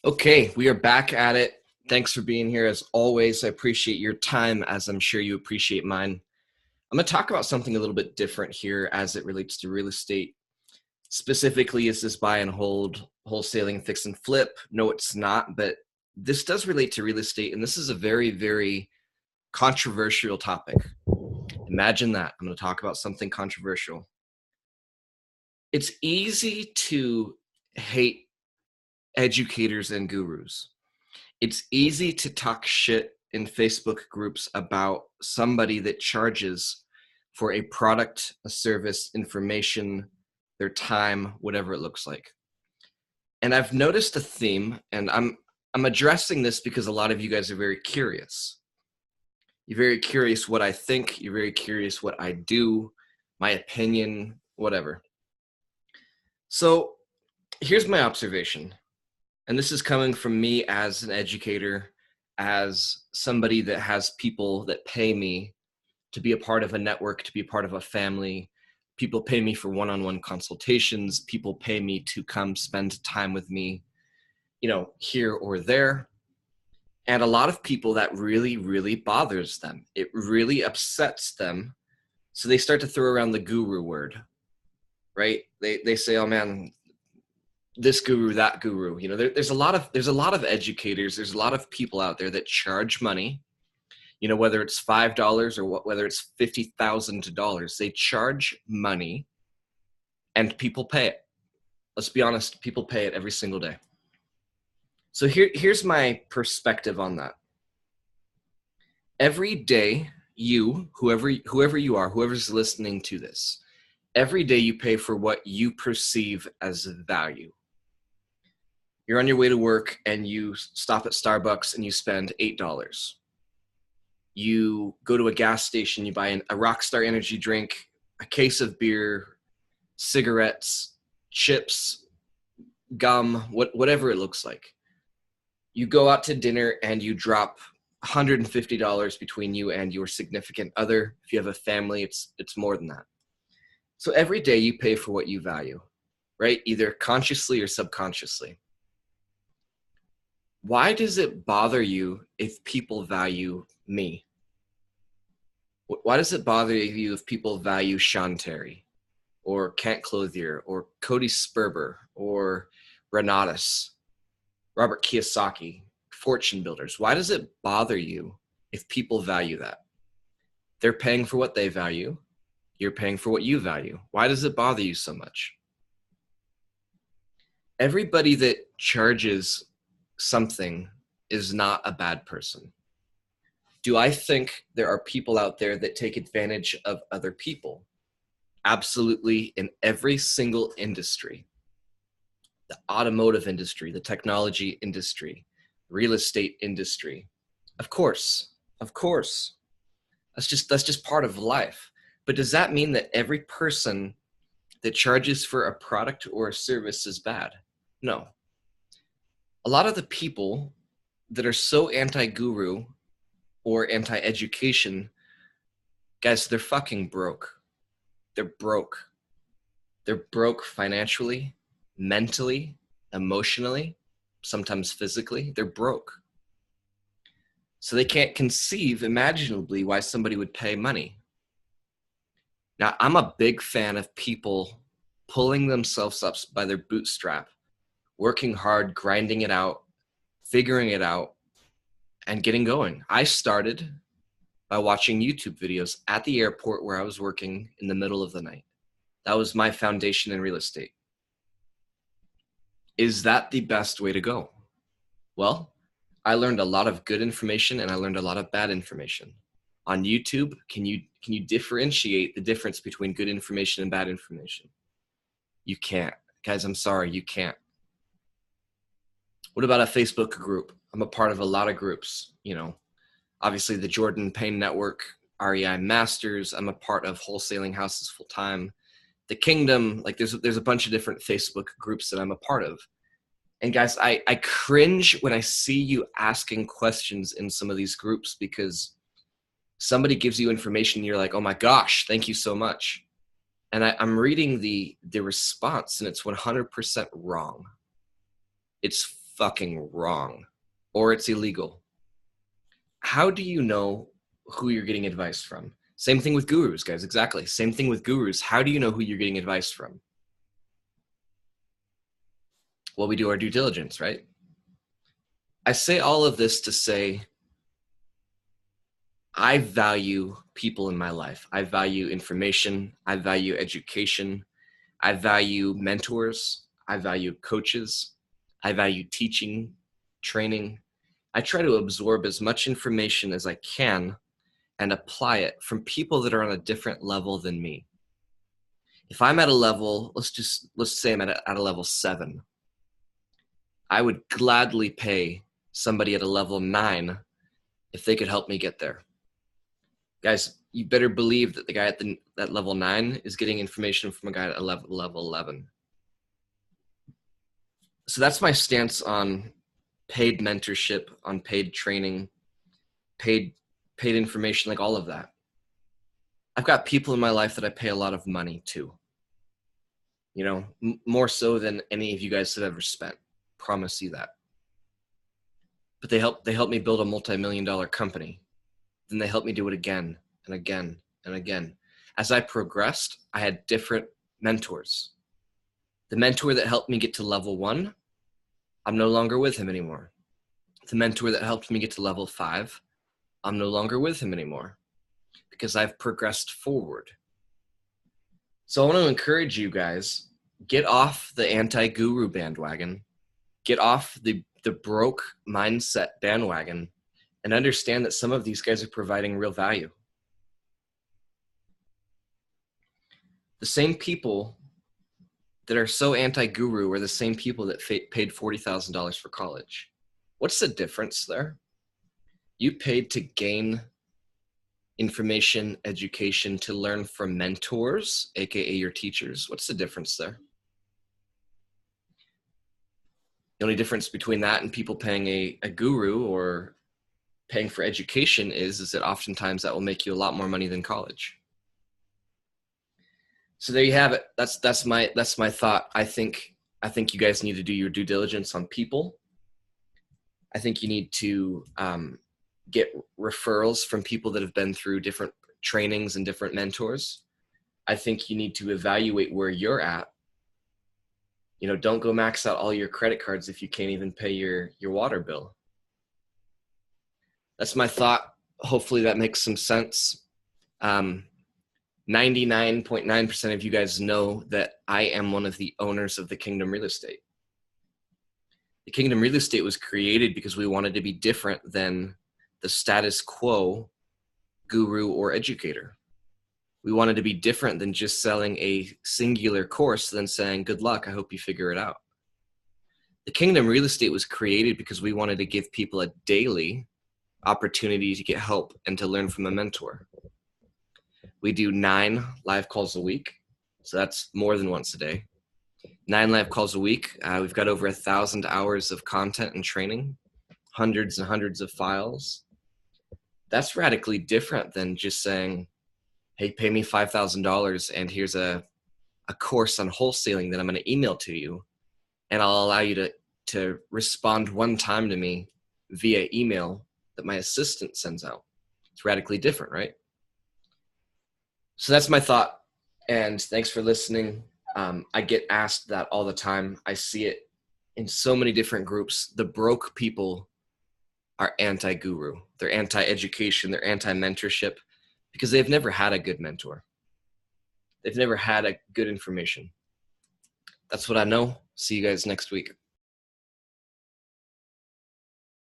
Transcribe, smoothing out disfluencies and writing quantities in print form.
Okay, we are back at it. Thanks for being here as always. I appreciate your time, as I'm sure you appreciate mine. I'm going to talk about something a little bit different here as it relates to real estate. Specifically, is this buy and hold, wholesaling, fix and flip? No, it's not, but this does relate to real estate, and this is a very, very controversial topic. Imagine that. I'm going to talk about something controversial. It's easy to hate educators and gurus. It's easy to talk shit in Facebook groups about somebody that charges for a product, a service, information, their time, whatever it looks like. And I've noticed a theme, and I'm addressing this because a lot of you guys are very curious. You're very curious what I think, you're very curious what I do, my opinion, whatever. So here's my observation. And this is coming from me as an educator, as somebody that has people that pay me to be a part of a network, to be a part of a family. People pay me for one-on-one consultations. People pay me to come spend time with me, here or there. And a lot of people, that really, really bothers them. It really upsets them. So they start to throw around the guru word, right? They say, oh man, this guru, that guru. There's a lot of educators. There's a lot of people out there that charge money. Whether it's $5 or whether it's $50,000, they charge money, and people pay it. Let's be honest, people pay it every single day. So here's my perspective on that. Every day, whoever you are, whoever's listening to this, every day you pay for what you perceive as value. You're on your way to work and you stop at Starbucks and you spend $8. You go to a gas station, you buy a Rockstar energy drink, a case of beer, cigarettes, chips, gum, whatever it looks like. You go out to dinner and you drop $150 between you and your significant other. If you have a family, it's more than that. So every day you pay for what you value, right? Either consciously or subconsciously. Why does it bother you if people value me? Why does it bother you if people value Sean Terry or Kent Clothier or Cody Sperber or Renatus, Robert Kiyosaki, fortune builders? Why does it bother you if people value that? They're paying for what they value. You're paying for what you value. Why does it bother you so much? Everybody that charges something is not a bad person. Do I think there are people out there that take advantage of other people? Absolutely, in every single industry. The automotive industry, the technology industry, real estate industry. Of course. That's just part of life. But does that mean that every person that charges for a product or a service is bad? No. A lot of the people that are so anti-guru or anti-education, guys, they're fucking broke. They're broke. They're broke financially, mentally, emotionally, sometimes physically. They're broke. So they can't conceive imaginably why somebody would pay money. Now, I'm a big fan of people pulling themselves up by their bootstrap, working hard, grinding it out, figuring it out, and getting going. I started by watching YouTube videos at the airport where I was working in the middle of the night. That was my foundation in real estate. Is that the best way to go? Well, I learned a lot of good information and I learned a lot of bad information. On YouTube, can you differentiate the difference between good information and bad information? You can't. Guys, I'm sorry, you can't. What about a Facebook group? I'm a part of a lot of groups, obviously the Jordan Payne Network, REI Masters. I'm a part of Wholesaling Houses Full Time, The Kingdom. Like there's a bunch of different Facebook groups that I'm a part of. And guys, I cringe when I see you asking questions in some of these groups because somebody gives you information and you're like, oh my gosh, thank you so much. And I'm reading the response and it's 100% wrong. It's fucking wrong or it's illegal. How do you know who you're getting advice from? Same thing with gurus, guys. Exactly. Same thing with gurus. How do you know who you're getting advice from? Well, we do our due diligence, right? I say all of this to say I value people in my life. I value information. I value education. I value mentors. I value coaches. I value teaching, training. I try to absorb as much information as I can and apply it from people that are on a different level than me. If I'm at a level, let's say I'm at a level 7, I would gladly pay somebody at a level 9 if they could help me get there. Guys, you better believe that the guy at level 9 is getting information from a guy at level 11. So that's my stance on paid mentorship, on paid training, paid information, like all of that. I've got people in my life that I pay a lot of money to, you know, more so than any of you guys have ever spent. Promise you that. But they help me build a multi-million-dollar company. Then they helped me do it again and again and again. As I progressed, I had different mentors. The mentor that helped me get to level 1, I'm no longer with him anymore. The mentor that helped me get to level 5, I'm no longer with him anymore because I've progressed forward. So I want to encourage you guys, get off the anti-guru bandwagon, get off the broke mindset bandwagon, and understand that some of these guys are providing real value. The same people that are so anti-guru are the same people that paid $40,000 for college. What's the difference there? You paid to gain information, education, to learn from mentors, aka your teachers. What's the difference there? The only difference between that and people paying a guru or paying for education is that oftentimes that will make you a lot more money than college. So there you have it. That's my thought. I think you guys need to do your due diligence on people. I think you need to get referrals from people that have been through different trainings and different mentors. I think you need to evaluate where you're at. You know, don't go max out all your credit cards if you can't even pay your water bill. That's my thought. Hopefully that makes some sense. 99.9% of you guys know that I am one of the owners of the Kingdom Real Estate. The Kingdom Real Estate was created because we wanted to be different than the status quo guru or educator. We wanted to be different than just selling a singular course, than saying, good luck, I hope you figure it out. The Kingdom Real Estate was created because we wanted to give people a daily opportunity to get help and to learn from a mentor. We do 9 live calls a week. So that's more than once a day. 9 live calls a week. We've got over 1,000 hours of content and training, hundreds and hundreds of files. That's radically different than just saying, hey, pay me $5,000 and here's a course on wholesaling that I'm going to email to you. And I'll allow you to respond one time to me via email that my assistant sends out. It's radically different, right? So that's my thought. And thanks for listening. I get asked that all the time. I see it in so many different groups. The broke people are anti-guru. They're anti-education. They're anti-mentorship because they've never had a good mentor. They've never had a good information. That's what I know. See you guys next week.